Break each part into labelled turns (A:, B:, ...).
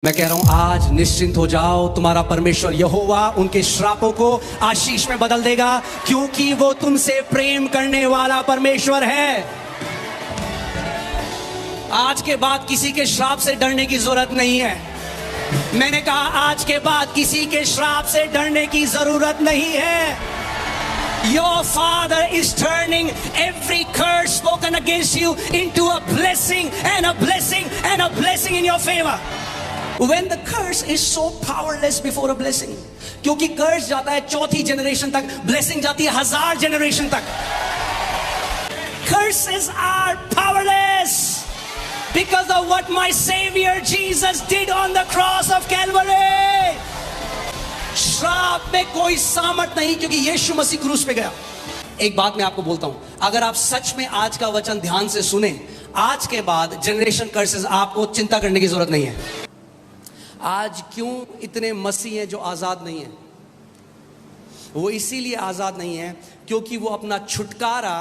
A: मैं कह रहा हूं आज निश्चिंत हो जाओ, तुम्हारा परमेश्वर यहोवा उनके श्रापों को आशीष में बदल देगा, क्योंकि वो तुमसे प्रेम करने वाला परमेश्वर है। आज के बाद किसी के श्राप से डरने की जरूरत नहीं है। मैंने कहा आज के बाद किसी के श्राप से डरने की जरूरत नहीं है। Your Father is turning every curse spoken against you into a blessing and a blessing and a blessing in your favor. When the curse is so powerless before a blessing, क्योंकि कर्ज जाता है चौथी जनरेशन तक, blessing जाती है 1000 generation तक। Curses are powerless because of what my Savior Jesus did on the cross of Calvary. श्राप में कोई सामर्थ नहीं, क्योंकि यीशु मसीह क्रूस पे गया। एक बात मैं आपको बोलता हूं, अगर आप सच में आज का वचन ध्यान से सुने, आज के बाद जनरेशन कर्सेस आपको चिंता करने की जरूरत नहीं है। आज क्यों इतने मसीह हैं जो आजाद नहीं हैं? वो इसीलिए आजाद नहीं है क्योंकि वो अपना छुटकारा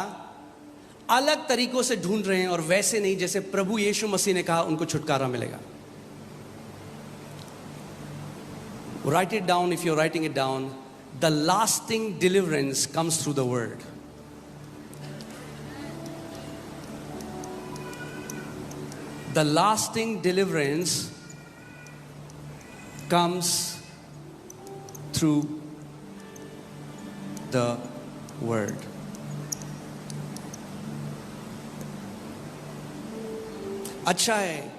A: अलग तरीकों से ढूंढ रहे हैं, और वैसे नहीं जैसे प्रभु यीशु मसीह ने कहा उनको छुटकारा मिलेगा। Write it down if you're writing it down. The lasting deliverance comes through the word. The lasting deliverance comes through the word. अच्छा है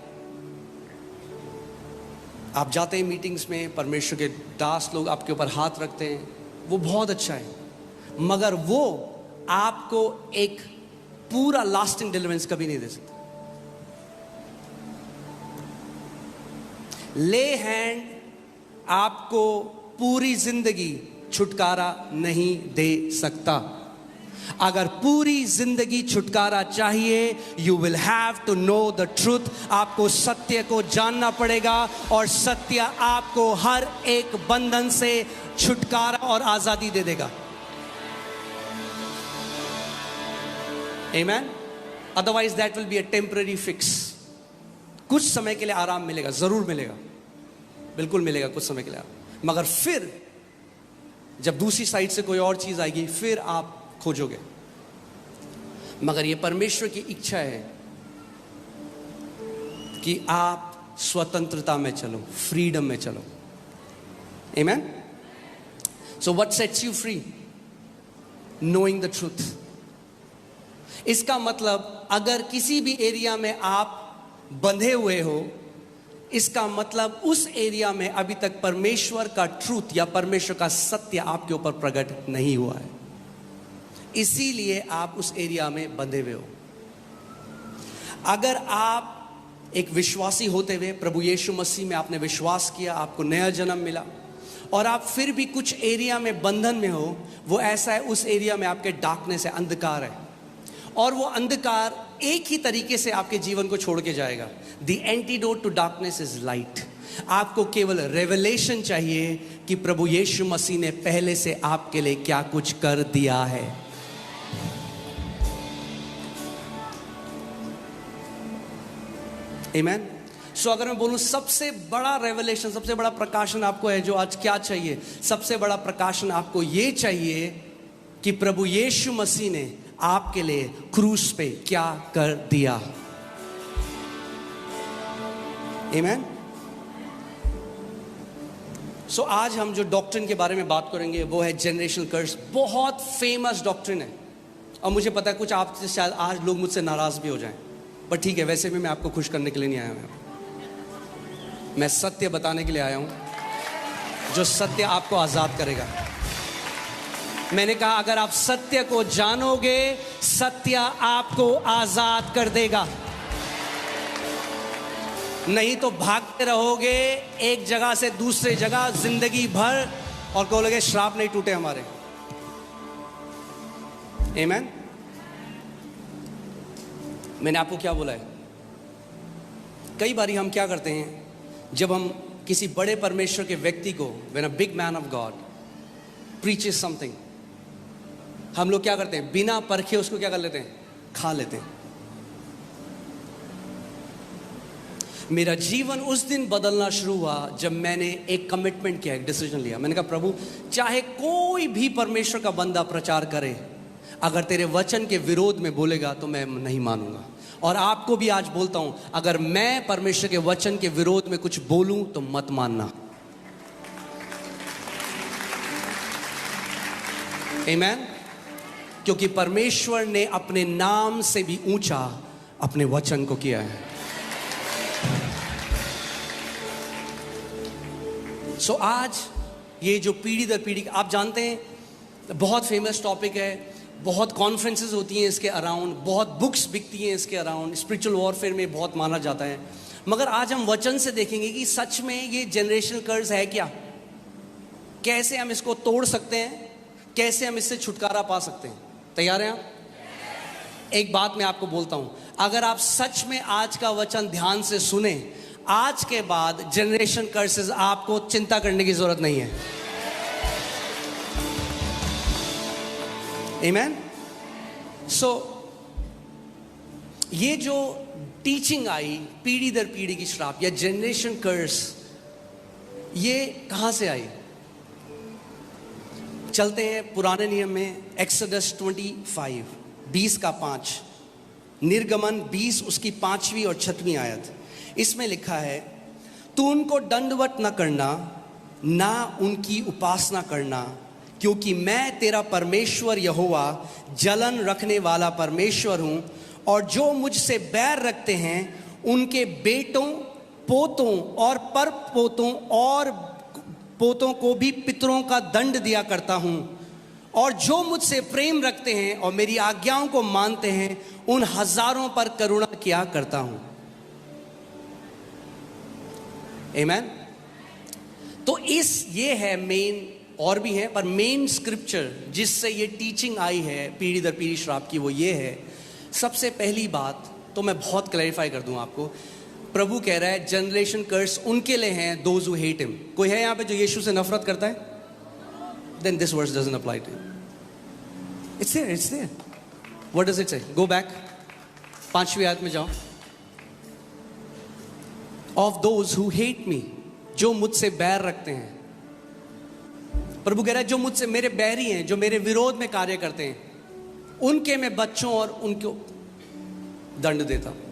A: आप जाते हैं मीटिंग्स में, परमेश्वर के दास लोग आपके ऊपर हाथ रखते हैं, वो बहुत अच्छा है, मगर वो आपको एक पूरा लास्टिंग डिलीवरेंस कभी नहीं दे सकता। ले हैंड आपको पूरी जिंदगी छुटकारा नहीं दे सकता। अगर पूरी जिंदगी छुटकारा चाहिए, you will have to know the truth. आपको सत्य को जानना पड़ेगा, और सत्य आपको हर एक बंधन से छुटकारा और आजादी दे देगा। Amen? Otherwise that will be a temporary fix. कुछ समय के लिए आराम मिलेगा, जरूर मिलेगा, बिल्कुल मिलेगा कुछ समय के लिए, मगर फिर जब दूसरी साइड से कोई और चीज आएगी फिर आप खोजोगे। मगर ये परमेश्वर की इच्छा है कि आप स्वतंत्रता में चलो, फ्रीडम में चलो। Amen? So what sets you free? Knowing the truth. इसका मतलब अगर किसी भी एरिया में आप बंधे हुए हो, इसका मतलब उस एरिया में अभी तक परमेश्वर का ट्रूथ या परमेश्वर का सत्य आपके ऊपर प्रकट नहीं हुआ है, इसीलिए आप उस एरिया में बंधे हुए हो। अगर आप एक विश्वासी होते हुए प्रभु यीशु मसीह में आपने विश्वास किया, आपको नया जन्म मिला, और आप फिर भी कुछ एरिया में बंधन में हो, वो ऐसा है उस एरिया में आपके डार्कनेस है, अंधकार है, और वो अंधकार एक ही तरीके से आपके जीवन को छोड़ के जाएगा। The antidote to darkness is light. आपको केवल रेवलेशन चाहिए कि प्रभु यीशु मसीह ने पहले से आपके लिए क्या कुछ कर दिया है। Amen? So अगर मैं बोलूं सबसे बड़ा रेवलेशन, सबसे बड़ा प्रकाशन आपको है जो आज क्या चाहिए? सबसे बड़ा प्रकाशन आपको ये चाहिए कि प्रभु यीशु मसीह ने आपके लिए क्रूस पे क्या कर दिया। Amen? So आज हम जो डॉक्ट्रिन के बारे में बात करेंगे वो है जनरेशनल कर्स। बहुत फेमस डॉक्ट्रिन है, और मुझे पता है कुछ आपसे शायद आज लोग मुझसे नाराज भी हो जाएं, पर ठीक है, वैसे भी मैं आपको खुश करने के लिए नहीं आया हूं। मैं सत्य बताने के लिए आया हूं, जो सत्य आपको आजाद करेगा। मैंने कहा अगर आप सत्य को जानोगे, सत्य आपको आजाद कर देगा। नहीं तो भागते रहोगे एक जगह से दूसरे जगह जिंदगी भर, और कहोगे श्राप नहीं टूटे हमारे। आमीन? मैंने आपको क्या बोला है? कई बारी हम क्या करते हैं, जब हम किसी बड़े परमेश्वर के व्यक्ति को, when a big man of God preaches something, हम लोग क्या करते हैं, बिना परखे उसको क्या कर लेते हैं, खा लेते हैं। मेरा जीवन उस दिन बदलना शुरू हुआ जब मैंने एक कमिटमेंट किया, एक डिसीजन लिया। मैंने कहा प्रभु, चाहे कोई भी परमेश्वर का बंदा प्रचार करे, अगर तेरे वचन के विरोध में बोलेगा तो मैं नहीं मानूंगा। और आपको भी आज बोलता हूं, अगर मैं परमेश्वर के वचन के विरोध में कुछ बोलूं तो मत मानना। आमीन। क्योंकि परमेश्वर ने अपने नाम से भी ऊंचा अपने वचन को किया है। सो आज ये जो पीढ़ी दर पीढ़ी, आप जानते हैं बहुत फेमस टॉपिक है, बहुत कॉन्फ्रेंसेस होती हैं इसके अराउंड, बहुत बुक्स बिकती हैं इसके अराउंड, स्पिरिचुअल वॉरफेयर में बहुत माना जाता है। मगर आज हम वचन से देखेंगे कि सच में ये जनरेशनल कर्ज है क्या, कैसे हम इसको तोड़ सकते हैं, कैसे हम इससे छुटकारा पा सकते हैं। तैयार हैं आप? एक बात मैं आपको बोलता हूं, अगर आप सच में आज का वचन ध्यान से सुने, आज के बाद जनरेशन कर्सेस आपको चिंता करने की जरूरत नहीं है। आमीन। सो ये जो टीचिंग आई पीढ़ी दर पीढ़ी की श्राप या जनरेशन कर्स, ये कहां से आई? चलते हैं पुराने नियम में, एक्सोडस 25 20 का 5, निर्गमन 20 उसकी 5वीं और 6वीं आयत। इसमें लिखा है, तू उनको दंडवत न करना, ना उनकी उपासना करना, क्योंकि मैं तेरा परमेश्वर यहोवा जलन रखने वाला परमेश्वर हूं, और जो मुझसे बैर रखते हैं उनके बेटों, पोतों और परपोतों और पोतों को भी पितरों का दंड दिया करता हूं, और जो मुझसे प्रेम रखते हैं और मेरी आज्ञाओं को मानते हैं उन हजारों पर करुणा किया करता हूं। आमीन। तो ये है मेन, और भी है पर मेन स्क्रिप्चर जिससे ये टीचिंग आई है पीढ़ी दर पीढ़ी श्राप की, वो ये है। सबसे पहली बात तो मैं बहुत क्लैरिफाई कर दूं आपको, प्रभु कह रहा है जनरेशन कर्स उनके लिए हैं दोज हु हेट हिम। कोई है यहां पे जो यीशु से नफरत करता है? Then this verse doesn't apply to you. It's there. What does it say? Go back, 5वीं आयत में जाओ। Of those who hate me, जो मुझसे बैर रखते हैं। प्रभु कह रहा है जो मुझसे मेरे बैरी हैं, जो मेरे विरोध में कार्य करते हैं, उनके मैं बच्चों और उनको दंड देता हूं।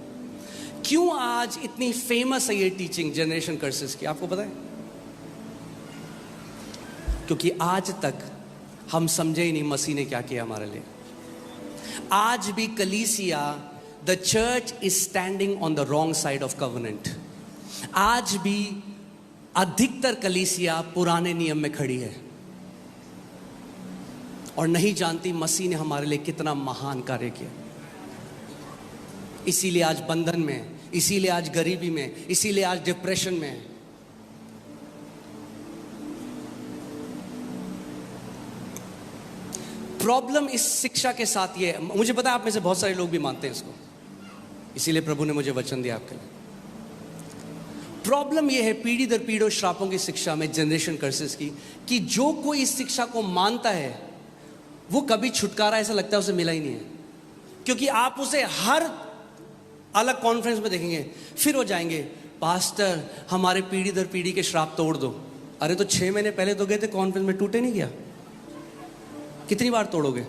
A: क्यों आज इतनी फेमस है ये टीचिंग जनरेशन कर्सेस की, आपको पता है? क्योंकि आज तक हम समझे ही नहीं मसीह ने क्या किया हमारे लिए। आज भी कलीसिया, the church is standing on the wrong side of covenant. आज भी अधिकतर कलीसिया पुराने नियम में खड़ी है और नहीं जानती मसीह ने हमारे लिए कितना महान कार्य किया। इसीलिए आज बंधन में, इसीलिए आज गरीबी में, इसीलिए आज डिप्रेशन में है। प्रॉब्लम इस शिक्षा के साथ ये है, मुझे पता है आप में से बहुत सारे लोग भी मानते हैं इसको, इसीलिए प्रभु ने मुझे वचन दिया आपके लिए। प्रॉब्लम ये है पीढ़ी दर पीढ़ी श्रापों की शिक्षा में, जनरेशन कर्सेस की, कि जो कोई इस शिक्षा को मानता है वो कभी छुटकारा ऐसा लगता है उसे मिला ही नहीं है। क्योंकि आप उसे हर अलग कॉन्फ्रेंस में देखेंगे, फिर वो जाएंगे, पास्टर हमारे पीढ़ी दर पीढ़ी के श्राप तोड़ दो। अरे तो 6 महीने पहले तो गए थे कॉन्फ्रेंस में, टूटे नहीं गया? कितनी बार तोड़ोगे?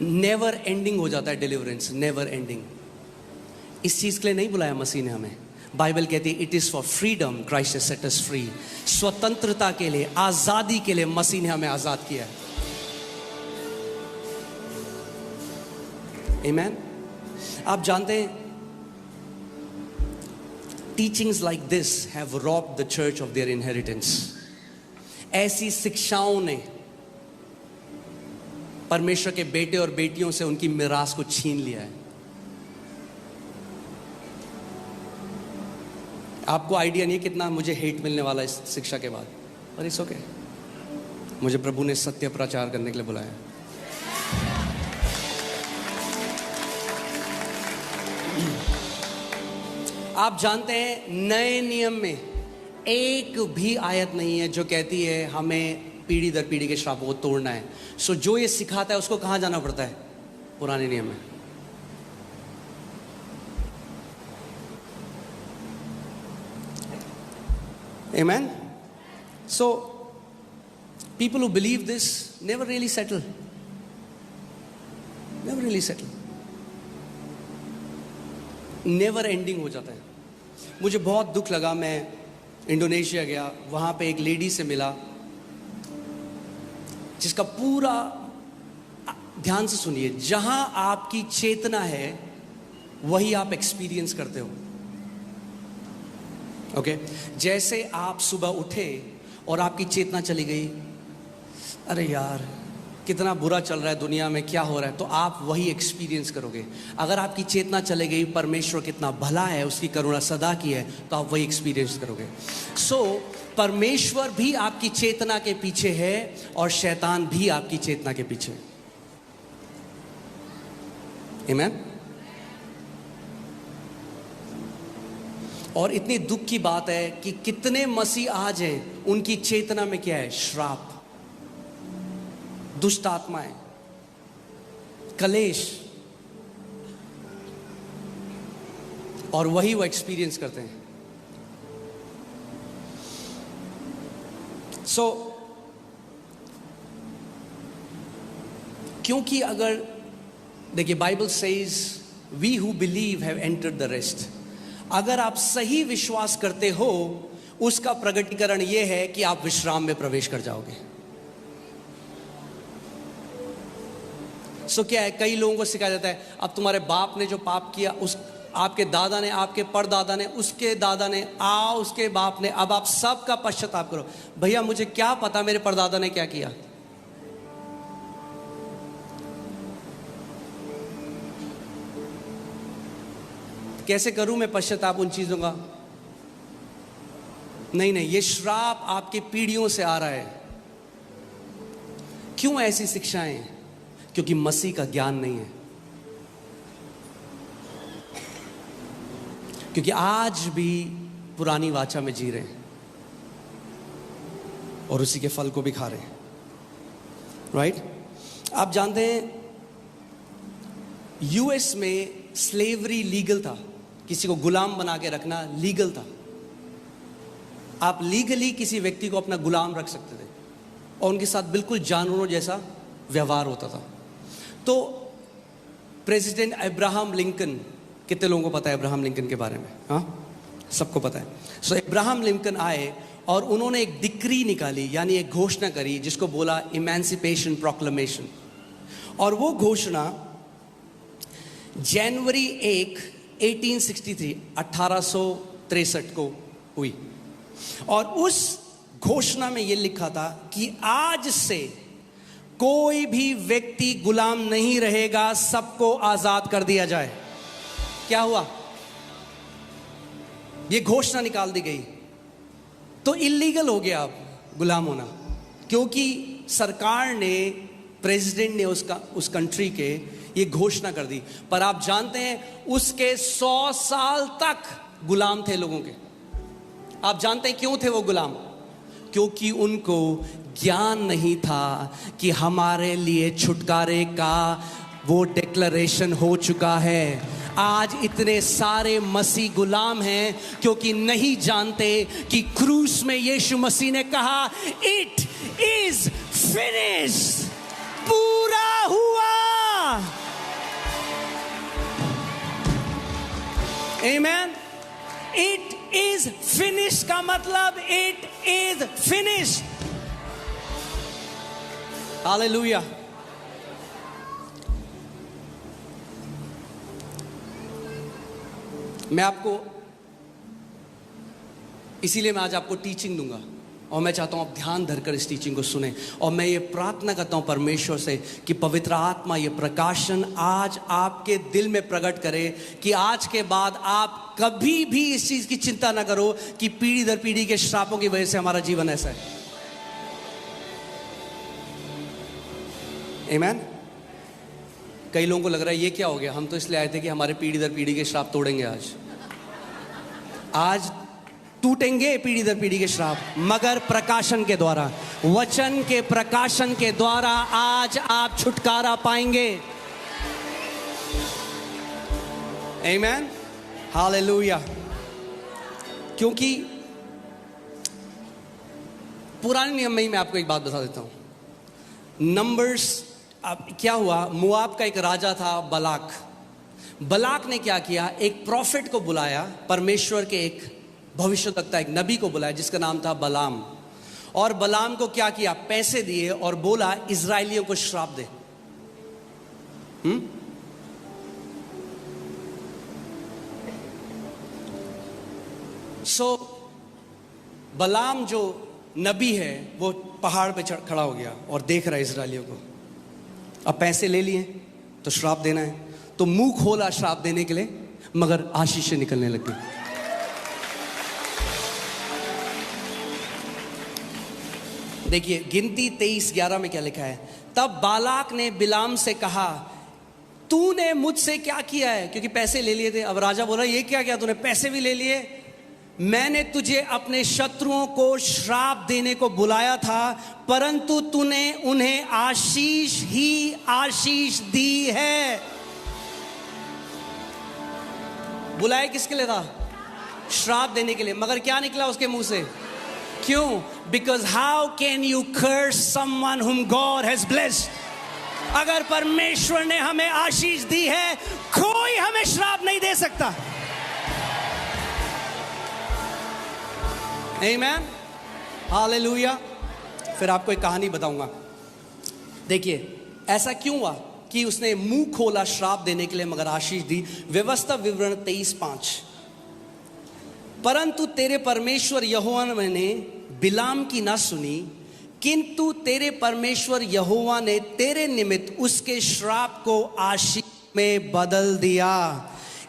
A: नेवर एंडिंग हो जाता है डिलीवरेंस, नेवर एंडिंग। इस चीज के लिए नहीं बुलाया मसीह ने हमें। बाइबल कहती है it is for freedom Christ has set us free. स्वतंत्रता के लिए, आजादी के लिए मसीह ने हमें आजाद किया है। आमीन। आप जानते हैं teachings like this have robbed the church of their inheritance. ऐसी शिक्षाओं ने परमेश्वर के बेटे और बेटियों से उनकी मिरास को छीन लिया है। आपको आइडिया नहीं है कितना मुझे हेट मिलने वाला इस शिक्षा के बाद, पर इट्स ओके। मुझे प्रभु ने सत्य प्रचार करने के लिए बुलाया। आप जानते हैं नए नियम में एक भी आयत नहीं है जो कहती है हमें पीढ़ी दर पीढ़ी के श्रापों को तोड़ना है। सो जो ये सिखाता है उसको कहाँ जाना पड़ता है? पुराने नियम में। Amen. So people who believe this never really settle. Never really settle. Never ending हो जाता है. मुझे बहुत दुख लगा, मैं इंडोनेशिया गया, वहाँ पे एक लेडी से मिला जिसका पूरा, ध्यान से सुनिए, जहाँ आपकी चेतना है वही आप एक्सपीरियंस करते हो. ओके जैसे आप सुबह उठे और आपकी चेतना चली गई, अरे यार कितना बुरा चल रहा है दुनिया में, क्या हो रहा है, तो आप वही एक्सपीरियंस करोगे. अगर आपकी चेतना चले गई परमेश्वर कितना भला है, उसकी करुणा सदा की है, तो आप वही एक्सपीरियंस करोगे. सो परमेश्वर भी आपकी चेतना के पीछे है और शैतान भी आपकी चेतना के पीछे. आमीन. और इतनी दुख की बात है कि कितने मसीह आज हैं, उनकी चेतना में क्या है? श्राप, दुष्ट आत्माएं, कलेश, और वही वो एक्सपीरियंस करते हैं. सो क्योंकि अगर देखिए Bible says we who believe have entered the rest. अगर आप सही विश्वास करते हो, उसका प्रगटीकरण यह है कि आप विश्राम में प्रवेश कर जाओगे. सो क्या है, कई लोगों को सिखाया जाता है, अब तुम्हारे बाप ने जो पाप किया, उस आपके दादा ने, आपके परदादा ने, उसके दादा ने, उसके बाप ने, अब आप सब का पश्चाताप करो. भैया मुझे क्या पता मेरे परदादा ने क्या किया? कैसे करूं मैं पश्चाताप उन चीजों का? नहीं, ये श्राप आपके पीढ़ियों से आ रहा है. क्यों ऐसी शिक्षाएं? क्योंकि मसीह का ज्ञान नहीं है. क्योंकि आज भी पुरानी वाचा में जी रहे हैं और उसी के फल को भी खा रहे हैं. राइट? आप जानते हैं यूएस में स्लेवरी लीगल था. किसी को गुलाम बना के रखना लीगल था. आप लीगली किसी व्यक्ति को अपना गुलाम रख सकते थे और उनके साथ बिल्कुल जानवरों जैसा व्यवहार होता था. तो प्रेसिडेंट अब्राहम लिंकन, कितने लोगों को पता है अब्राहम लिंकन के बारे में? हाँ, सबको पता है. सो अब्राहम लिंकन आए और उन्होंने एक डिक्री निकाली, यानी एक घोषणा करी, जिसको बोला इमेंसिपेशन प्रोक्लेमेशन. और वो घोषणा जनवरी 1, 1863 1863 को हुई. और उस घोषणा में यह लिखा था कि आज से कोई भी व्यक्ति गुलाम नहीं रहेगा, सबको आजाद कर दिया जाए. क्या हुआ? यह घोषणा निकाल दी गई. तो इलीगल हो गया अब गुलाम होना, क्योंकि सरकार ने, प्रेसिडेंट ने उस कंट्री के ये घोषणा कर दी. पर आप जानते हैं उसके 100 साल तक गुलाम थे लोगों के. आप जानते हैं क्यों थे वो गुलाम? क्योंकि उनको ज्ञान नहीं था कि हमारे लिए छुटकारे का वो डिक्लेरेशन हो चुका है. आज इतने सारे मसीह गुलाम हैं क्योंकि नहीं जानते कि क्रूस में यीशु मसीह ने कहा, इट इज फिनिश्ड, पूरा हुआ. Amen. It is finished का मतलब it is finished. Hallelujah. मैं आपको, इसीलिए मैं आज आपको टीचिंग दूंगा और मैं चाहता हूं आप ध्यान धरकर इस टीचिंग को सुने. और मैं ये प्रार्थना करता हूं परमेश्वर से कि पवित्र आत्मा ये प्रकाशन आज आपके दिल में प्रकट करे, कि आज के बाद आप कभी भी इस चीज की चिंता ना करो कि पीढ़ी दर पीढ़ी के श्रापों की वजह से हमारा जीवन ऐसा है. आमीन. कई लोगों को लग रहा है ये क्या हो गया, हम तो इसलिए आए थे कि हमारे पीढ़ी दर पीढ़ी के श्राप तोड़ेंगे. आज टूटेंगे पीढ़ी दर पीढ़ी के श्राप, मगर प्रकाशन के द्वारा, वचन के प्रकाशन के द्वारा आज आप छुटकारा पाएंगे. आमीन. हालेलुया. क्योंकि पुराने नियम में ही मैं आपको एक बात बता देता हूं। नंबर्स, अब क्या हुआ, मोआब का एक राजा था बलाक। बलाक ने क्या किया, एक प्रॉफिट को बुलाया, परमेश्वर के एक भविष्यवक्ता, एक नबी को बुलाया जिसका नाम था बलाम। और बलाम को क्या किया, पैसे दिए और बोला इजराइलियों को श्राप दे। बलाम जो नबी है वो पहाड़ पे खड़ा हो गया और देख रहा है इजराइलियों को। अब पैसे ले लिए तो श्राप देना है, तो मुंह खोला श्राप देने के लिए, मगर आशीषें निकलने लग गई। देखिए गिनती 23:11 में क्या लिखा है, तब बालाक ने बिलाम से कहा तूने मुझसे क्या किया है, क्योंकि पैसे ले लिए थे। अब राजा बोला ये क्या किया तूने, पैसे भी ले लिए, मैंने तुझे अपने शत्रुओं को श्राप देने को बुलाया था, परंतु तूने उन्हें आशीष ही आशीष दी है। बुलाया किसके लिए था, श्राप देने के लिए, मगर क्या निकला उसके मुंह से, क्यों, because how can you curse someone whom God has blessed. अगर परमेश्वर ने हमें आशीष दी है, कोई हमें श्राप नहीं दे सकता। आमीन, हालेलुया। फिर आपको एक कहानी बताऊंगा। देखिए ऐसा क्यों हुआ कि उसने मुंह खोला श्राप देने के लिए मगर आशीष दी। व्यवस्था विवरण 23:5, परंतु तेरे परमेश्वर यहोवा ने बिलाम की ना सुनी, किंतु तेरे परमेश्वर यहोवा ने तेरे निमित्त उसके श्राप को आशीष में बदल दिया,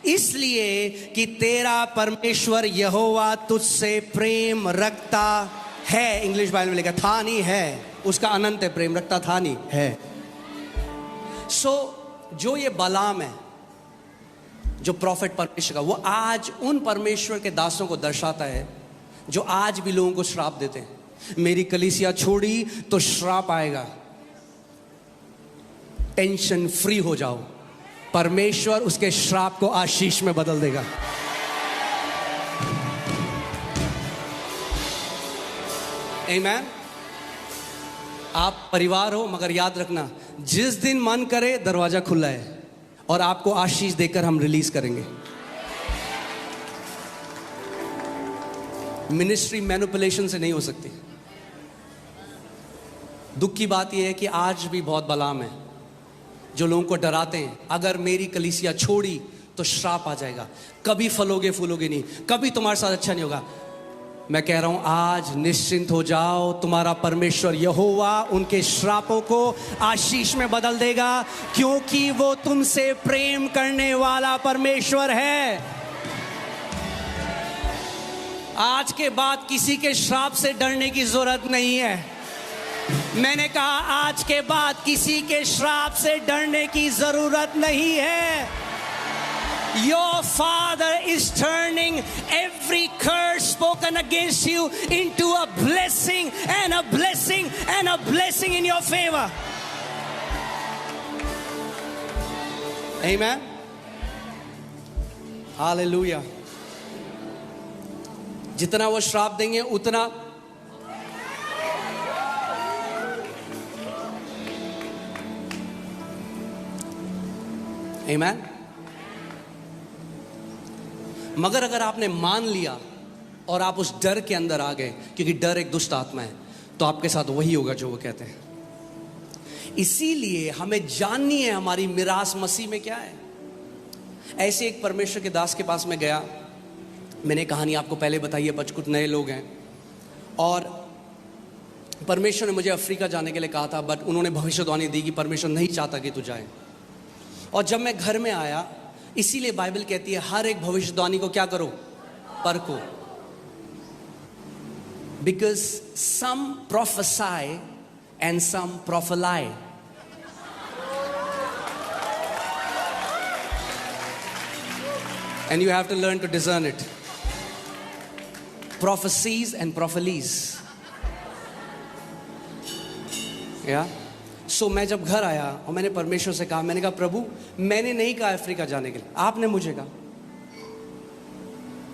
A: इसलिए कि तेरा परमेश्वर यहोवा तुझसे प्रेम रखता है। इंग्लिश बाइबल में लिखा था नहीं है, उसका अनंत है, प्रेम रखता था नहीं है। जो ये बलाम है, जो प्रॉफिट परमेश्वर का, वो आज उन परमेश्वर के दासों को दर्शाता है जो आज भी लोगों को श्राप देते हैं। मेरी कलीसिया छोड़ी तो श्राप आएगा, टेंशन फ्री हो जाओ, परमेश्वर उसके श्राप को आशीष में बदल देगा। आमीन। आप परिवार हो, मगर याद रखना जिस दिन मन करे दरवाजा खुला है और आपको आशीष देकर हम रिलीज करेंगे। मिनिस्ट्री मैनिपुलेशन से नहीं हो सकती। दुख की बात यह है कि आज भी बहुत बलाम है जो लोगों को डराते हैं, अगर मेरी कलीसिया छोड़ी तो श्राप आ जाएगा, कभी फलोगे फूलोगे नहीं, कभी तुम्हारे साथ अच्छा नहीं होगा। मैं कह रहा हूं आज निश्चिंत हो जाओ, तुम्हारा परमेश्वर यहोवा उनके श्रापों को आशीष में बदल देगा, क्योंकि वो तुमसे प्रेम करने वाला परमेश्वर है। आज के बाद किसी के श्राप से डरने की जरूरत नहीं है। मैंने कहा आज के बाद किसी के श्राप से डरने की जरूरत नहीं है। Your Father is turning every curse spoken against you into a blessing and a blessing and a blessing in your favor. Amen. Hallelujah. जितना वो श्राप देंगे उतना Amen. मगर अगर आपने मान लिया और आप उस डर के अंदर आ गए, क्योंकि डर एक दुष्ट आत्मा है, तो आपके साथ वही होगा जो वो कहते हैं। इसीलिए हमें जाननी है हमारी मिरास मसीह में क्या है। ऐसे एक परमेश्वर के दास के पास में गया, मैंने कहानी आपको पहले बताई है, कुछ नए लोग हैं, और परमेश्वर ने मुझे अफ्रीका जाने के लिए कहा था, बट उन्होंने भविष्यवाणी दी कि परमेश्वर नहीं चाहता कि तू जाए। और जब मैं घर में आया, इसीलिए बाइबल कहती है हर एक भविष्यवाणी को क्या करो, परखो, because some prophecies and some prophelies. And you have to learn to discern it, prophecies and prophelies. या सो मैं जब घर आया और मैंने परमेश्वर से कहा, मैंने कहा प्रभु मैंने नहीं कहा अफ्रीका जाने के लिए, आपने मुझे कहा,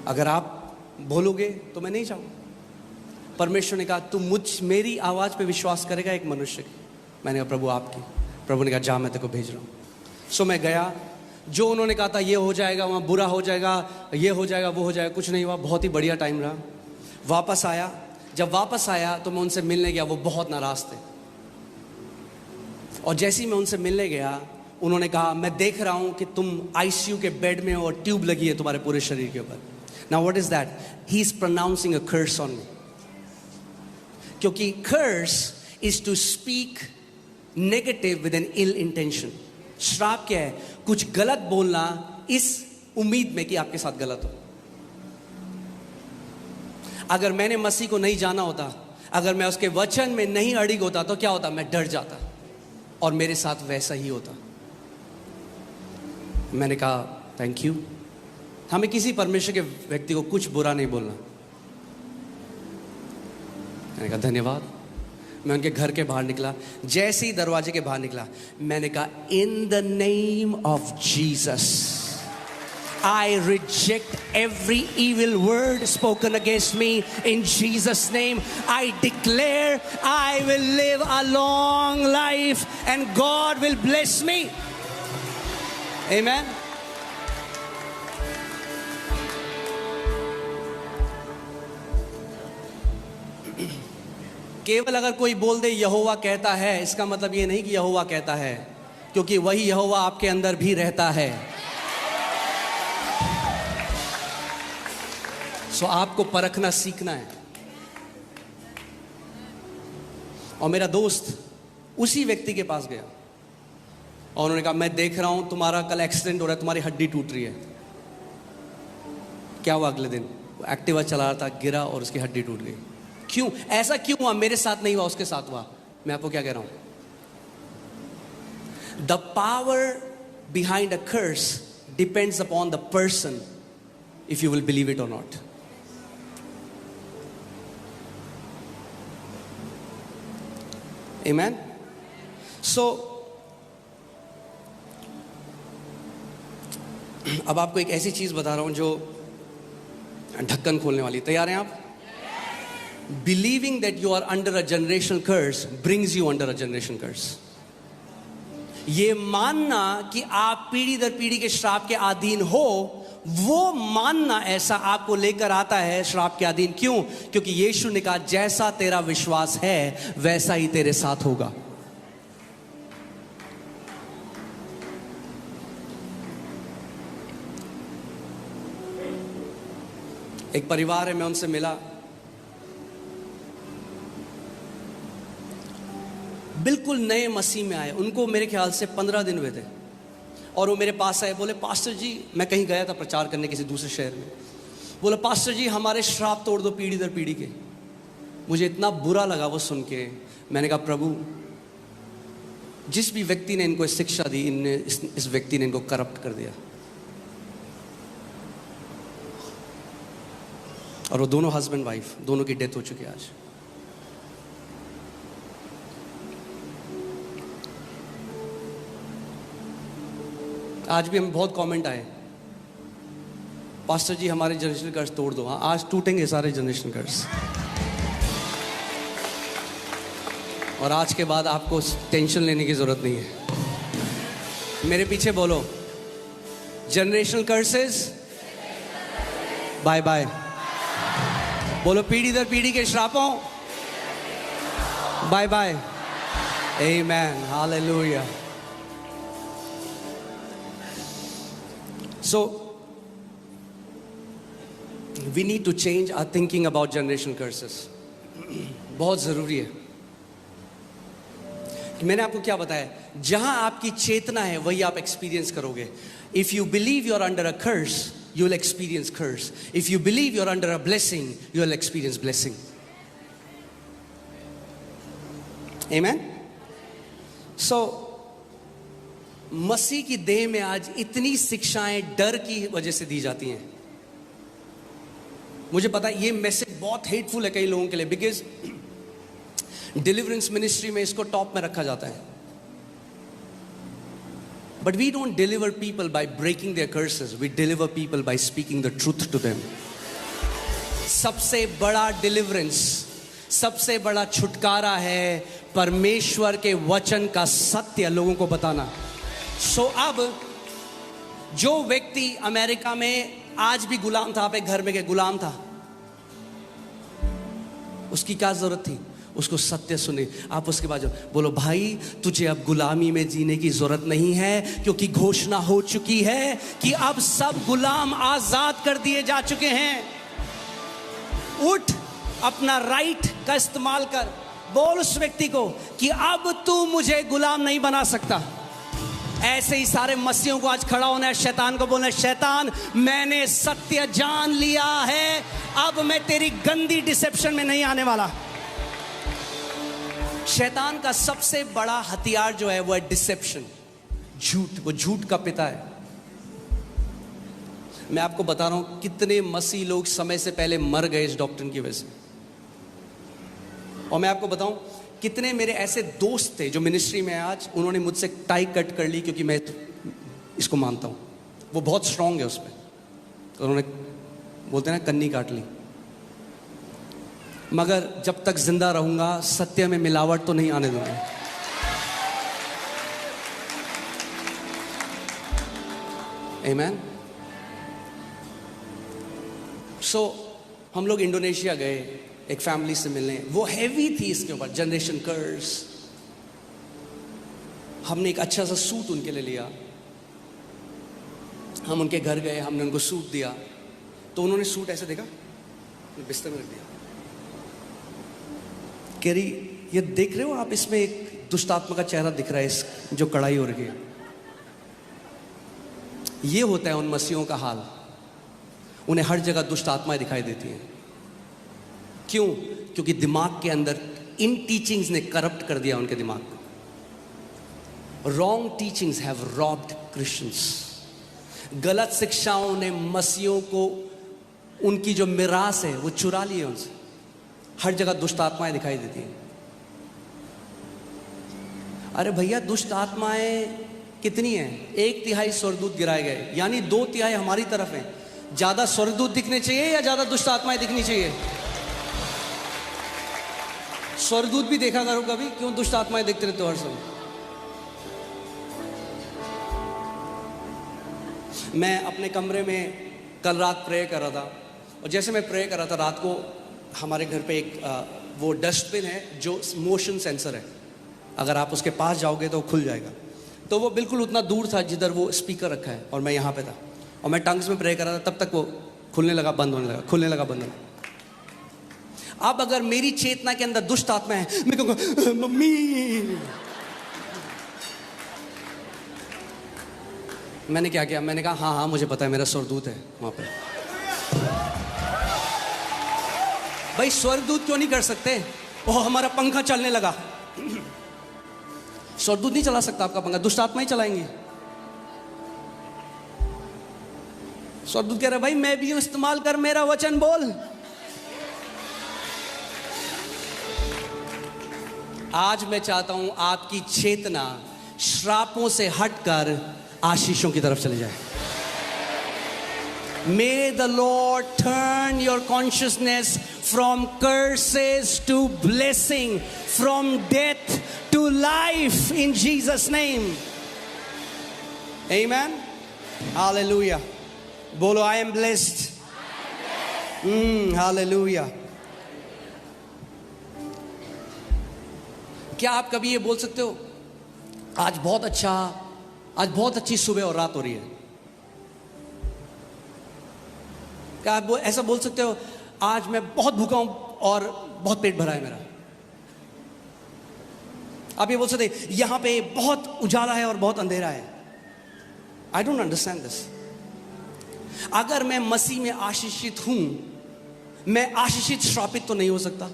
A: अगर आप बोलोगे तो मैं नहीं जाऊंगा। परमेश्वर ने कहा तू मेरी आवाज़ पे विश्वास करेगा एक मनुष्य की? मैंने कहा प्रभु आपकी। प्रभु ने कहा जा मैं तेरे को भेज रहा हूँ। सो मैं गया, जो उन्होंने कहा था ये हो जाएगा, वहाँ बुरा हो जाएगा, ये हो जाएगा, वो हो जाएगा, कुछ नहीं हुआ। बहुत ही बढ़िया टाइम रहा। वापस आया, जब वापस आया तो मैं उनसे मिलने गया, वो बहुत नाराज़ थे। और जैसे ही मैं उनसे मिलने गया, उन्होंने कहा मैं देख रहा हूँ कि तुम आईसीयू के बेड में हो और ट्यूब लगी है तुम्हारे पूरे शरीर के ऊपर। Now what is that? He is pronouncing a curse on me. क्योंकि curse is to speak negative with an ill intention. श्राप क्या है? कुछ गलत बोलना इस उम्मीद में कि आपके साथ गलत हो। अगर मैंने मसीह को नहीं जाना होता, अगर मैं उसके वचन में नहीं अड़िग होता तो क्या होता? मैं डर जाता और मेरे साथ वैसा ही होता। मैंने कहा थैंक यू। हमें किसी परमेश्वर के व्यक्ति को कुछ बुरा नहीं बोलना। मैंने कहा धन्यवाद। मैं उनके घर के बाहर निकला, जैसे ही दरवाजे के बाहर निकला मैंने कहा in the name of Jesus I reject every evil word spoken against me in Jesus' name. I declare I will live a long life and God will bless me. Amen. केवल अगर कोई बोल दे यहोवा कहता है, इसका मतलब ये नहीं कि यहोवा कहता है, क्योंकि वही यहोवा आपके अंदर भी रहता है। सो आपको परखना सीखना है। और मेरा दोस्त उसी व्यक्ति के पास गया और उन्होंने कहा मैं देख रहा हूं तुम्हारा कल एक्सीडेंट हो रहा है, तुम्हारी हड्डी टूट रही है। क्या हुआ? अगले दिन वो एक्टिवा चला रहा था, गिरा और उसकी हड्डी टूट गई। क्यों? ऐसा क्यों हुआ? मेरे साथ नहीं हुआ, उसके साथ हुआ। मैं आपको क्या कह रहा हूं? The power behind a curse depends upon the person if you will believe it और नॉट। Amen. So अब आपको एक ऐसी चीज बता रहा हूं जो ढक्कन खोलने वाली। तैयार हैं आप? Believing that you are under a generational curse brings you under a generational curse. ये मानना कि आप पीढ़ी दर पीढ़ी के श्राप के अधीन हो, वो मानना ऐसा आपको लेकर आता है श्राप के अधीन। क्यों? क्योंकि यीशु ने कहा जैसा तेरा विश्वास है वैसा ही तेरे साथ होगा। एक परिवार है, मैं उनसे मिला, बिल्कुल नए मसीह में आए। उनको मेरे ख्याल से 15 दिन हुए थे और वो मेरे पास आए, बोले पास्टर जी, मैं कहीं गया था प्रचार करने किसी दूसरे शहर में, बोले पास्टर जी हमारे श्राप तोड़ दो पीढ़ी दर पीढ़ी के। मुझे इतना बुरा लगा वो सुन के। मैंने कहा प्रभु, जिस भी व्यक्ति ने इनको शिक्षा दी, इस व्यक्ति ने इनको करप्ट कर दिया। और वो दोनों हस्बैंड वाइफ दोनों की डेथ हो चुकी है आज। आज भी हमें बहुत कमेंट आए, पास्टर जी हमारे जनरेशनल कर्स तोड़ दो। हाँ, आज टूटेंगे सारे जनरेशनल कर्स। और आज के बाद आपको टेंशन लेने की जरूरत नहीं है। मेरे पीछे बोलो, जनरेशनल कर्सेस बाय बाय। बोलो पीढ़ी दर पीढ़ी के श्रापों bye bye. Amen, hallelujah. So, we need to change our thinking about generational curses. बहुत ज़रूरी है। मैंने आपको क्या बताया, जहां आपकी चेतना है वही आप एक्सपीरियंस करोगे। If you believe you're under a curse, you'll experience curse. If you believe you're under a blessing, you'll experience blessing. Amen? So, मसीह की देह में आज इतनी शिक्षाएं डर की वजह से दी जाती हैं। मुझे पता है ये मैसेज बहुत हेटफुल है कई लोगों के लिए, बिकॉज डिलीवरेंस मिनिस्ट्री में इसको टॉप में रखा जाता है। But we don't deliver people by breaking their curses, we deliver people by speaking the truth to them. सबसे बड़ा डिलीवरेंस सबसे बड़ा छुटकारा है परमेश्वर के वचन का सत्य लोगों को बताना। सो अब जो व्यक्ति अमेरिका में आज भी गुलाम था, आप एक घर में के गुलाम था, उसकी क्या जरूरत थी? उसको सत्य सुने। आप उसके बाद बोलो, भाई तुझे अब गुलामी में जीने की जरूरत नहीं है, क्योंकि घोषणा हो चुकी है कि अब सब गुलाम आजाद कर दिए जा चुके हैं। उठ, अपना राइट का इस्तेमाल कर। बोल उस व्यक्ति को कि अब तू मुझे गुलाम नहीं बना सकता। ऐसे ही सारे मसीहों को आज खड़ा होना है, शैतान को बोलना है, शैतान मैंने सत्य जान लिया है, अब मैं तेरी गंदी डिसेप्शन में नहीं आने वाला। शैतान का सबसे बड़ा हथियार जो है वो है डिसेप्शन, झूठ। वो झूठ का पिता है। मैं आपको बता रहा हूं कितने मसीह लोग समय से पहले मर गए इस डॉक्ट्रिन की वजह से। और मैं आपको बताऊं कितने मेरे ऐसे दोस्त थे जो मिनिस्ट्री में आज, उन्होंने मुझसे टाई कट कर ली क्योंकि मैं इसको मानता हूं। वो बहुत स्ट्रांग है उस पर, तो उन्होंने बोलते ना कन्नी काट ली। मगर जब तक जिंदा रहूंगा सत्य में मिलावट तो नहीं आने दूंगा। आमीन। सो हम लोग इंडोनेशिया गए एक फैमिली से मिलने। वो हैवी थी इसके ऊपर, जनरेशन कर्स। हमने एक अच्छा सा सूट उनके लिए लिया। हम उनके घर गए, हमने उनको सूट दिया, तो उन्होंने सूट ऐसे देखा, बिस्तर में रख दिया। कह रही, ये देख रहे हो आप, इसमें एक दुष्ट आत्मा का चेहरा दिख रहा है, इस जो कढ़ाई हो रही है। ये होता है उन मसीहों का हाल। उन्हें हर जगह दुष्ट आत्माएं दिखाई देती हैं। क्यों? क्योंकि दिमाग के अंदर इन टीचिंग्स ने करप्ट कर दिया उनके दिमाग को। Wrong teachings have robbed Christians. गलत शिक्षाओं ने मसीहों को, उनकी जो मिरास है वो चुरा ली है उनसे। हर जगह दुष्ट आत्माएं दिखाई देती हैं। अरे भैया, दुष्ट आत्माएं कितनी हैं? 1/3 स्वर्गदूत गिराए गए, यानी 2/3 हमारी तरफ हैं। ज्यादा स्वर्गदूत दिखने चाहिए या ज्यादा दुष्ट आत्माएं दिखनी चाहिए? स्वर्गदूत भी देखा करो कभी, क्यों दुष्ट आत्माएं देखते रहते हो हर समय? मैं अपने कमरे में कल रात प्रे कर रहा था, और जैसे मैं प्रे कर रहा था रात को, हमारे घर पे एक वो डस्टबिन है जो मोशन सेंसर है। अगर आप उसके पास जाओगे तो वो खुल जाएगा। तो वो बिल्कुल उतना दूर था जिधर वो स्पीकर रखा है, और मैं यहाँ पे था, और मैं टंग्स में प्रे कर रहा था। तब तक वो खुलने लगा, बंद होने लगा, खुलने लगा, बंद होने लगा। अब अगर मेरी चेतना के अंदर दुष्ट आत्मा है, मैं कहूँगा मम्मी। मैंने क्या किया? मैंने कहा हाँ हाँ मुझे पता है, मेरा स्वर्गदूत है वहां पे। भाई स्वर्गदूत क्यों नहीं कर सकते? ओह हमारा पंखा चलने लगा। स्वर्गदूत नहीं चला सकता आपका पंखा, दुष्ट आत्मा ही चलाएंगे। स्वर्गदूत कह रहा है भाई मैं भी हूं, इस्तेमाल कर, मेरा वचन बोल। आज मैं चाहता हूं आपकी चेतना श्रापों से हटकर आशीषों की तरफ चली जाए। May the Lord turn your consciousness from curses to blessing, from death to life in Jesus' name. Amen. Hallelujah. बोलो I am blessed. Hallelujah. क्या आप कभी ये बोल सकते हो आज बहुत अच्छी सुबह और रात हो रही है? क्या आप ऐसा बोल सकते हो आज मैं बहुत भूखा हूं और बहुत पेट भरा है मेरा? आप ये बोल सकते यहां पे बहुत उजाला है और बहुत अंधेरा है? I don't understand this. अगर मैं मसीह में आशीषित हूं, मैं आशीषित श्रापित तो नहीं हो सकता?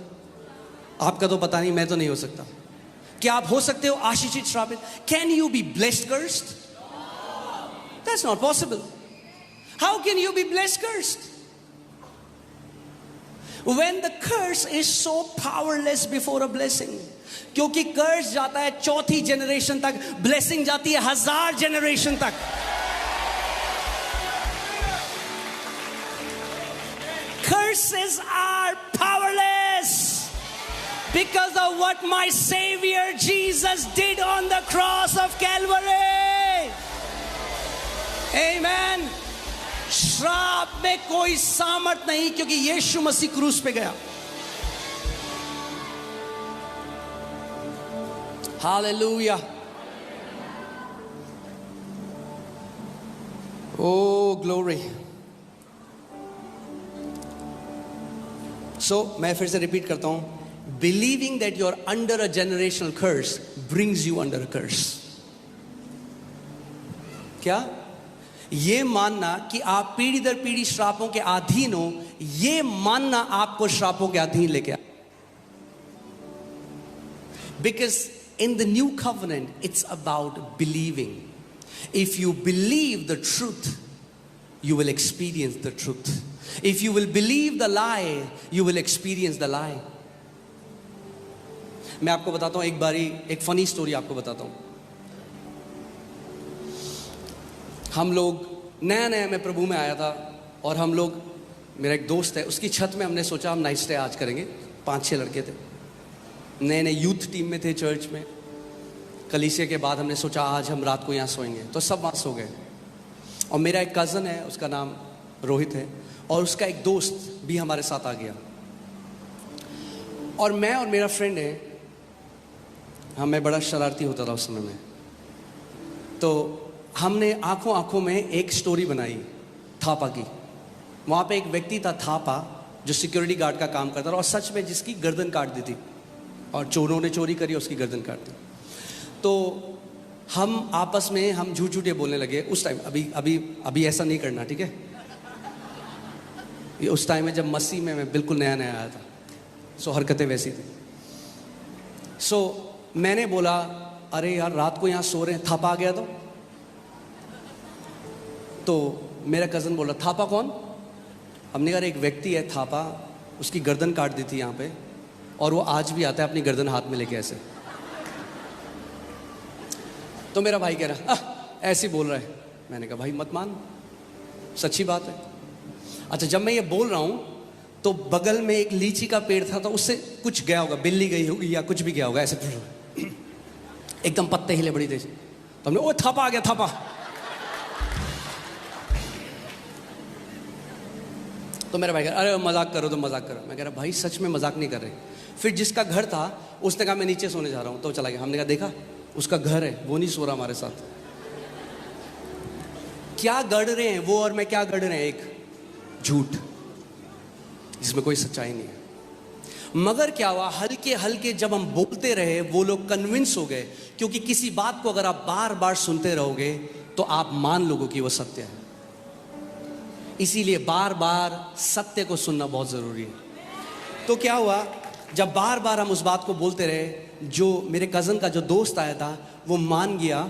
A: आपका तो पता नहीं, मैं तो नहीं हो सकता। क्या आप हो सकते हो आशीषित श्रापित? Can you be blessed cursed? That's not possible. How can you be blessed cursed? When the curse is so powerless before a blessing, क्योंकि कर्स जाता है 4थी जनरेशन तक, ब्लेसिंग जाती है 1000 जनरेशन तक। Curses are powerless. Because of what my Savior Jesus did on the cross of Calvary. Amen. श्राप में कोई सामर्थ नहीं, क्योंकि यीशु मसीह क्रूस पे गया. Hallelujah. Oh, glory. So, मैं फिर से रिपीट करता हूं. Believing that you're under a generational curse brings you under a curse. क्या? ये मानना कि आप पीढ़ी दर पीढ़ी श्रापों के अधीन हो, ये मानना आपको श्रापों के अधीन लेके आ. Because in the new covenant, it's about believing. If you believe the truth, you will experience the truth. If you will believe the lie, you will experience the lie. मैं आपको बताता हूं, एक बारी एक फनी स्टोरी आपको बताता हूं. हम लोग नया नया मैं प्रभु में आया था, और हम लोग, मेरा एक दोस्त है, उसकी छत में हमने सोचा हम नाइट स्टे आज करेंगे. 5-6 लड़के थे, नए नए यूथ टीम में थे चर्च में. कलीसिया के बाद हमने सोचा आज हम रात को यहाँ सोएंगे, तो सब वहाँ सो गए. और मेरा एक कज़न है, उसका नाम रोहित है, और उसका एक दोस्त भी हमारे साथ आ गया. और मैं और मेरा फ्रेंड है, मैं बड़ा शरारती होता था उस समय में. तो हमने आंखों आंखों में एक स्टोरी बनाई थापा की. वहाँ पे एक व्यक्ति था थापा, जो सिक्योरिटी गार्ड का काम करता था, और सच में जिसकी गर्दन काट दी थी, और चोरों ने चोरी करी, उसकी गर्दन काट दी. तो हम आपस में हम झूठ झूठे बोलने लगे उस टाइम. अभी अभी अभी ऐसा नहीं करना, ठीक है? ये उस टाइम में जब मसीह में मैं बिल्कुल नया नया आया था, सो हरकतें वैसी थी. सो मैंने बोला, अरे यार रात को यहाँ सो रहे हैं, थापा आ गया. तो मेरा कज़न बोला, थापा कौन? हमने कहा एक व्यक्ति है थापा, उसकी गर्दन काट दी थी यहाँ पे, और वो आज भी आता है अपनी गर्दन हाथ में लेके ऐसे. तो मेरा भाई कह रहा ऐसे बोल रहा है. मैंने कहा भाई मत मान, सच्ची बात है. अच्छा, जब मैं ये बोल रहा हूँ तो बगल में एक लीची का पेड़ था, तो उससे कुछ गया होगा, बिल्ली गई होगी या कुछ भी गया होगा, ऐसे एकदम पत्ते हिले बड़ी तेज. तो हमने, ओ थापा आ गया, थापा. तो मेरा भाई कह रहा, अरे मजाक करो तो मजाक करो. मैं कह रहा भाई सच में मजाक नहीं कर रहे. फिर जिसका घर था उसने कहा मैं नीचे सोने जा रहा हूँ, तो चला गया. हमने कहा देखा, उसका घर है, वो नहीं सो रहा हमारे साथ. क्या गढ़ रहे हैं वो और मैं, क्या गढ़ रहे हैं? एक झूठ जिसमें कोई सच्चाई नहीं है. मगर क्या हुआ, हल्के हल्के जब हम बोलते रहे, वो लोग कन्विंस हो गए. क्योंकि किसी बात को अगर आप बार बार सुनते रहोगे तो आप मान लोगे कि वो सत्य है. इसीलिए बार बार सत्य को सुनना बहुत जरूरी है. तो क्या हुआ, जब बार बार हम उस बात को बोलते रहे, जो मेरे कज़न का जो दोस्त आया था वो मान गया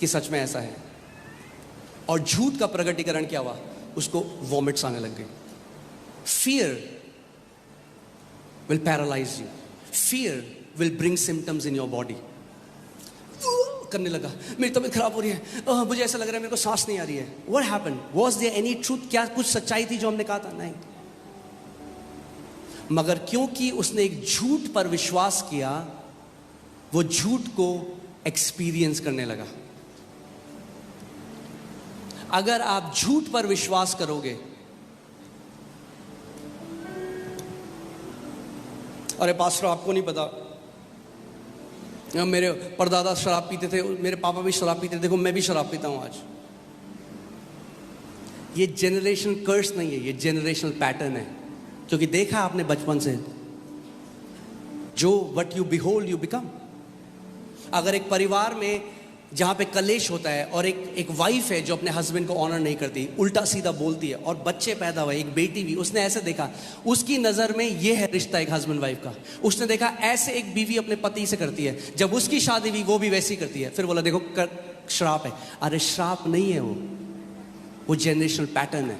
A: कि सच में ऐसा है. और झूठ का प्रकटीकरण क्या हुआ, उसको वॉमिट्स आने लग गए. Fear will paralyze you. Fear will bring symptoms in your body. करने लगा, मेरी तबीयत खराब हो रही है, मुझे ऐसा लग रहा है मेरे को सांस नहीं आ रही है. What happened? Was there any truth? क्या कुछ सच्चाई थी जो हमने कहा था? नहीं. मगर क्योंकि उसने एक झूठ पर विश्वास किया, वो झूठ को एक्सपीरियंस करने लगा. अगर आप झूठ पर विश्वास करोगे, अरे पास्टर आपको नहीं पता, मेरे परदादा शराब पीते थे, मेरे पापा भी शराब पीते थे, देखो मैं भी शराब पीता हूं आज. ये जनरेशन कर्स नहीं है, ये जनरेशनल पैटर्न है. क्योंकि देखा आपने बचपन से, जो what you behold you become. अगर एक परिवार में जहाँ पे कलेश होता है, और एक वाइफ है जो अपने हस्बैंड को ऑनर नहीं करती, उल्टा सीधा बोलती है, और बच्चे पैदा हुए, एक बेटी भी, उसने ऐसे देखा, उसकी नज़र में ये है रिश्ता एक हस्बैंड वाइफ का. उसने देखा ऐसे एक बीवी अपने पति से करती है, जब उसकी शादी हुई वो भी वैसी करती है. फिर बोला देखो श्राप है. अरे श्राप नहीं है, वो जनरेशनल पैटर्न है.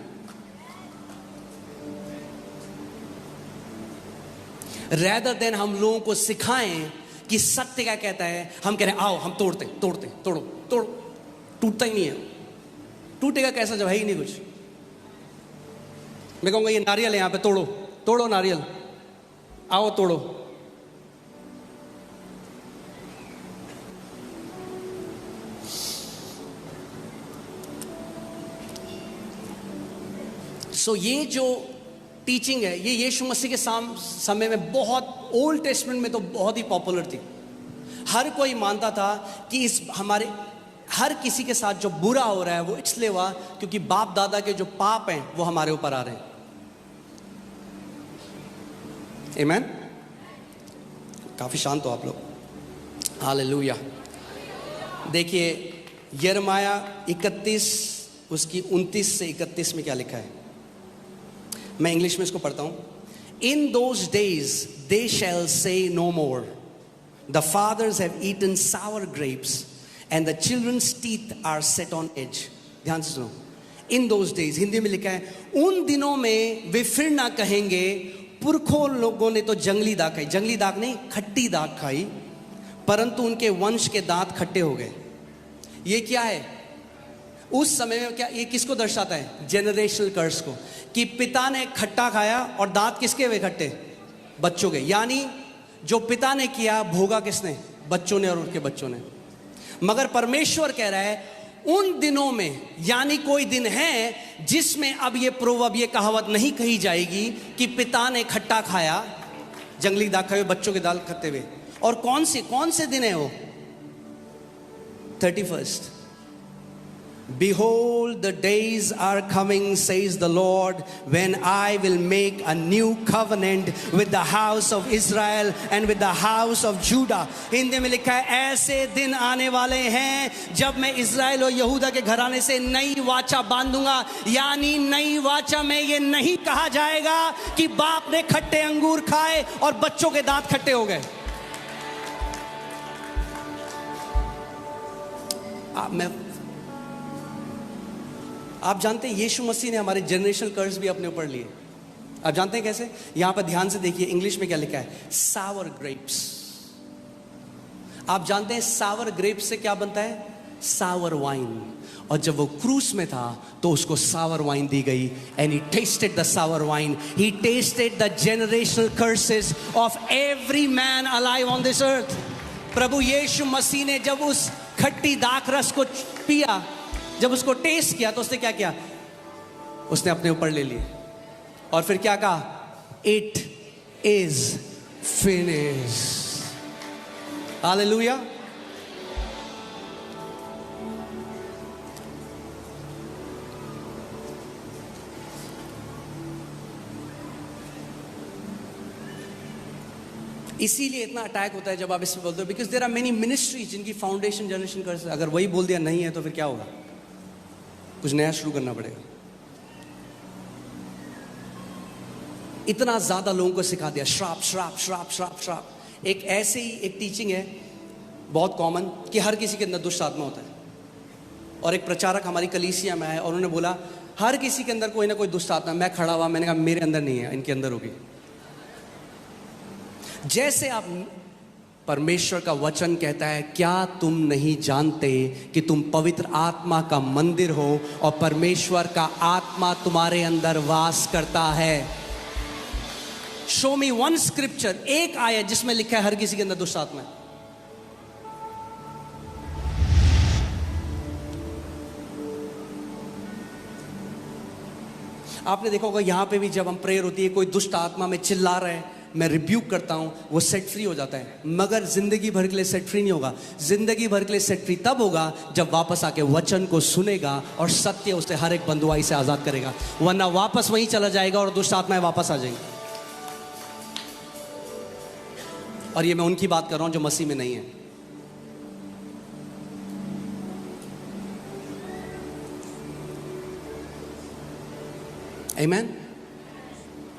A: रैदर देन हम लोगों को सिखाएं कि सत्य क्या कहता है, हम कह रहे हैं आओ हम तोड़ो. टूटता ही नहीं है. टूटेगा कैसा जब है ही नहीं कुछ. मैं कहूँगा ये नारियल है यहाँ पे, तोड़ो नारियल, आओ तोड़ो. सो ये जो टीचिंग है ये यीशु मसीह के समय में बहुत, ओल्ड टेस्टमेंट में तो बहुत ही पॉपुलर थी। हर कोई मानता था कि इस हमारे हर किसी के साथ जो बुरा हो रहा है वो इसलिए हुआ क्योंकि बाप दादा के जो पाप हैं वो हमारे ऊपर आ रहे हैं। आमीन। काफी शांत हो आप लोग। हालेलुया। देखिए यिर्मयाह 31 उसकी 29 से 31 में क्या लिखा है, मैं इंग्लिश में इसको पढ़ता हूं। In those days they shall say no more, the fathers have eaten sour grapes and the children's teeth are set on edge. ध्यान से सुनो, इन दोज डेज, हिंदी में लिखा है उन दिनों में वे फिर ना कहेंगे पुरखों लोगों ने तो जंगली दाग खाई, जंगली दाग नहीं खट्टी दाग खाई, परंतु उनके वंश के दांत खट्टे हो गए। ये क्या है उस समय में, क्या ये किसको दर्शाता है? जेनरेशनल कर्स को, कि पिता ने खट्टा खाया और दांत किसके हुए खट्टे? बच्चों के। यानी जो पिता ने किया भोगा किसने? बच्चों ने और उनके बच्चों ने। मगर परमेश्वर कह रहा है उन दिनों में, यानी कोई दिन है जिसमें अब ये कहावत नहीं कही जाएगी कि पिता ने खट्टा खाया, जंगली दाग खाए, बच्चों के दाल खट्टे हुए। और कौन से दिन है वो? 31st। Behold, the days are coming, says the Lord, when I will make a new covenant with the house of Israel and with the house of Judah. Hindi में लिखा है ऐसे दिन आने वाले हैं जब मैं इस्राएल और यहूदा के घराने से नई वाचा बांधूंगा। यानी नई वाचा में ये नहीं कहा जाएगा कि बाप ने खट्टे अंगूर खाए और बच्चों के दांत खट्टे हो गए। आप जानते हैं यीशु मसीह ने हमारे जनरेशनल कर्स भी अपने ऊपर लिए। आप जानते हैं कैसे? यहां पर ध्यान से देखिए इंग्लिश में क्या लिखा है, सावर ग्रेप्स। आप जानते हैं सावर ग्रेप्स से क्या बनता है? सावर वाइन। और जब वो क्रूस में था तो उसको सावर वाइन दी गई। And he tasted the sour wine, he tasted the generational curses of every man alive on this earth. प्रभु यीशु मसीह ने जब उस खट्टी दाख रस को पिया, जब उसको टेस्ट किया तो उसने क्या किया? उसने अपने ऊपर ले लिए और फिर क्या कहा? It is finished. हालेलुया। इसीलिए इतना अटैक होता है जब आप इसमें बोलते हो, because there are many ministries जिनकी फाउंडेशन जनरेशन कर, अगर वही बोल दिया नहीं है तो फिर क्या होगा? कुछ नया शुरू करना पड़ेगा। इतना ज्यादा लोगों को सिखा दिया श्राप श्राप श्राप श्राप श्राप। एक ऐसे ही एक टीचिंग है बहुत कॉमन कि हर किसी के अंदर दुष्ट आत्मा होता है। और एक प्रचारक हमारी कलीसिया में आए और उन्होंने बोला हर किसी के अंदर कोई ना कोई दुष्ट आत्मा। मैं खड़ा हुआ, मैंने कहा मेरे अंदर नहीं है, इनके अंदर होगी। जैसे आप, परमेश्वर का वचन कहता है क्या तुम नहीं जानते कि तुम पवित्र आत्मा का मंदिर हो और परमेश्वर का आत्मा तुम्हारे अंदर वास करता है। शो मी वन स्क्रिप्चर, एक आयत जिसमें लिखा है हर किसी के अंदर दुष्ट आत्मा है। आपने देखा होगा यहां पे भी जब हम प्रेयर होती है, कोई दुष्ट आत्मा में चिल्ला रहे हैं, मैं रिब्यूक करता हूं, वो सेट फ्री हो जाता है। मगर जिंदगी भर के लिए सेट फ्री नहीं होगा। जिंदगी भर के लिए सेट फ्री तब होगा जब वापस आके वचन को सुनेगा और सत्य उसे हर एक बंधुआई से आजाद करेगा, वरना वापस वहीं चला जाएगा और दुष्ट आत्माएं वापस आ जाएंगी। और ये मैं उनकी बात कर रहा हूं जो मसीह में नहीं है। आमीन।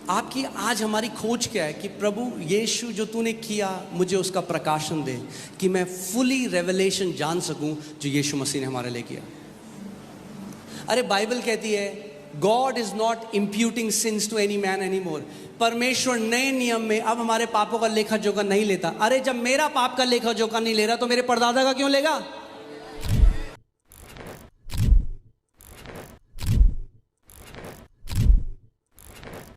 A: आपकी आज हमारी खोज क्या है कि प्रभु यीशु जो तूने किया मुझे उसका प्रकाशन दे, कि मैं फुली रेवलेशन जान सकूं जो यीशु मसीह ने हमारे लिए किया। अरे बाइबल कहती है God is not imputing sins to any man any more. परमेश्वर नए नियम में अब हमारे पापों का लेखा जोखा नहीं लेता। अरे जब मेरा पाप का लेखा जोखा नहीं ले रहा तो मेरे परदादा का क्यों लेगा?